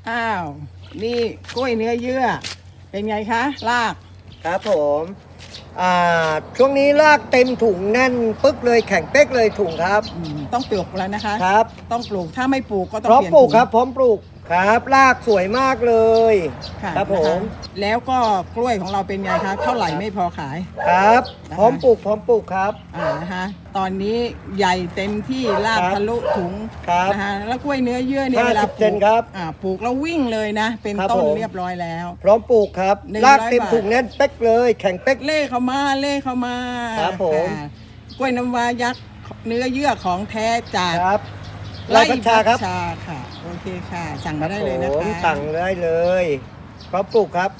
อ้าวนี่กล้วยเนื้อเยื่อเป็นไงคะราก ครับผมช่วงนี้ลากเต็มถุงแน่นปึ๊กเลยแข็งเป๊กเลยถุงครับ ต้องปลูกแล้วนะคะ ครับ ต้องปลูกถ้าไม่ปลูกก็ต้อ พ ง ร้อม เปลี่ยน ปลูก ถุง ครับพร้อมปลูกครับลากสวยมากเลย ค่ะ ครับผม นะคะแล้วก็กล้วยของเราเป็นไงคะเท่าไหร่ไม่พอขาย ครับ นะคะ พร้อมปลูกพร้อมปลูกครับ นะคะตอนนี้ใหญ่เต็มที่ราก ครับ ทะลุถุง ครับ นะคะแล้วกล้วยเนื้อเยื่อเนี่ย 50 เวลาป เซ ลู น ก ครับ ปลูกแล้ววิ่งเลยนะ เป็น ครับ ต้น ผม เรียบร้อยแล้ว พร้อมปลูกครับ 100 ลากเต็ม บาท ถุงแน่นเป๊กเลยแข็งเป๊ก เล่เข้ามาเล่เข้ามา ครับผม ค่ะกล้วยน้ำว้ายักษ์เนื้อเยื่อของแท้จาก ครับไร่พัชชาครับ ชาค่ะโอเคค่ะ สั่งมาได้เลยนะ ผม คะ สั่งได้เลยพร้อมปลูกครับ